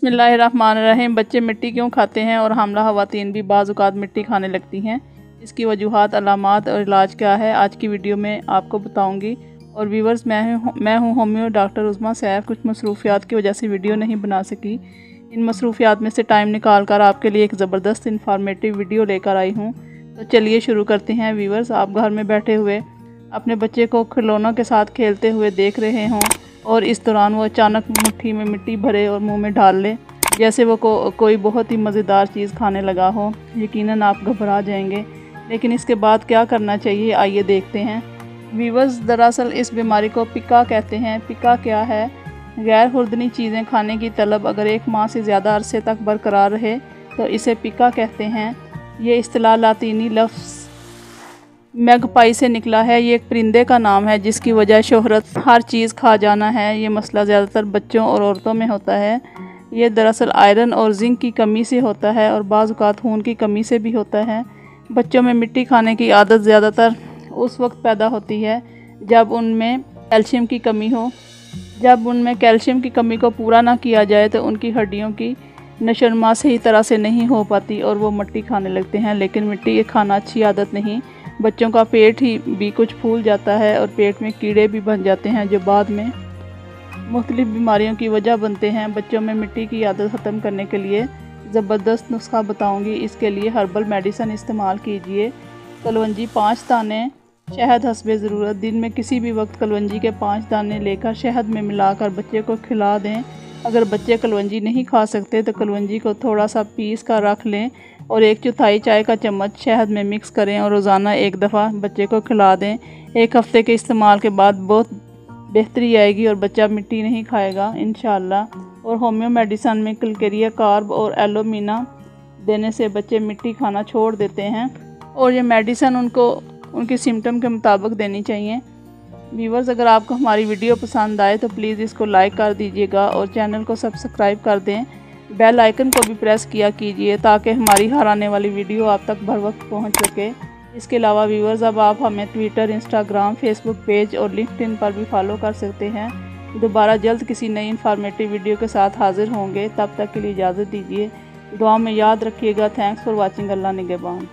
बिस्मिल्लाहिर्रहमानिर्रहीम। बच्चे मिट्टी क्यों खाते हैं और हामला ख़वातीन भी बाज़ औक़ात मिट्टी खाने लगती हैं, इसकी वजूहात, अलामात और इलाज क्या है, आज की वीडियो में आपको बताऊंगी। और व्यूवर्स, मैं हूं होम्यो डॉक्टर उज़मा सैफ। कुछ मसरूफ़ियात की वजह से वीडियो नहीं बना सकी। इन मसरूफ़ियात में से टाइम निकाल कर आपके लिए एक ज़बरदस्त इंफॉर्मेटिव वीडियो लेकर आई हूँ। तो चलिए शुरू करते हैं। व्यूवर्स, आप घर में बैठे हुए अपने बच्चे को खिलौनों के साथ खेलते हुए देख रहे हों और इस दौरान वो अचानक मुट्ठी में मिट्टी भरे और मुंह में डाल ले, जैसे वो कोई बहुत ही मज़ेदार चीज़ खाने लगा हो। यकीनन आप घबरा जाएंगे, लेकिन इसके बाद क्या करना चाहिए, आइए देखते हैं। व्यूवर्स, दरअसल इस बीमारी को पिका कहते हैं। पिका क्या है? गैर खुर्दनी चीज़ें खाने की तलब अगर 1 माह से ज़्यादा अरसे तक बरकरार रहे तो इसे पिका कहते हैं। ये इस्तिलाह लातीनी लफ्ज़ मैगपाई से निकला है। ये एक परिंदे का नाम है जिसकी वजह शोहरत हर चीज़ खा जाना है। ये मसला ज़्यादातर बच्चों और औरतों में होता है। ये दरअसल आयरन और जिंक की कमी से होता है और बाज़ औक़ात खून की कमी से भी होता है। बच्चों में मिट्टी खाने की आदत ज़्यादातर उस वक्त पैदा होती है जब उनमें कैल्शियम की कमी हो। जब उनमें कैल्शियम की कमी को पूरा ना किया जाए तो उनकी हड्डियों की नशोनुमा सही तरह से नहीं हो पाती और वो मिट्टी खाने लगते हैं। लेकिन मिट्टी खाना अच्छी आदत नहीं। बच्चों का पेट ही भी कुछ फूल जाता है और पेट में कीड़े भी बन जाते हैं जो बाद में मुख्तलिफ बीमारियों की वजह बनते हैं। बच्चों में मिट्टी की आदत ख़त्म करने के लिए ज़बरदस्त नुस्खा बताऊंगी। इसके लिए हर्बल मेडिसिन इस्तेमाल कीजिए। कलवंजी 5 दाने, शहद हस्बे ज़रूरत। दिन में किसी भी वक्त कलवंजी के 5 दाने लेकर शहद में मिलाकर बच्चे को खिला दें। अगर बच्चे कलवंजी नहीं खा सकते तो कलवंजी को थोड़ा सा पीस कर रख लें और 1/4 चाय का चम्मच शहद में मिक्स करें और रोज़ाना 1 दफ़ा बच्चे को खिला दें। 1 हफ़्ते के इस्तेमाल के बाद बहुत बेहतरी आएगी और बच्चा मिट्टी नहीं खाएगा इंशाअल्लाह। और होम्यो मेडिसिन में कलकेरिया कार्ब और एलोमिना देने से बच्चे मिट्टी खाना छोड़ देते हैं और ये मेडिसिन उनको उनके सिम्टम के मुताबिक देनी चाहिए। व्यूवर्स, अगर आपको हमारी वीडियो पसंद आए तो प्लीज़ इसको लाइक कर दीजिएगा और चैनल को सब्सक्राइब कर दें। बेल आइकन को भी प्रेस किया कीजिए ताकि हमारी हर आने वाली वीडियो आप तक बर वक्त पहुँच सके। इसके अलावा व्यूवर्स, अब आप हमें ट्विटर, इंस्टाग्राम, फेसबुक पेज और लिंक्डइन पर भी फॉलो कर सकते हैं। दोबारा जल्द किसी नई इन्फॉर्मेटिव वीडियो के साथ हाजिर होंगे। तब तक के लिए इजाज़त दीजिए। दुआ में याद रखिएगा। Thanks for watching. अल्लाह निगहबान।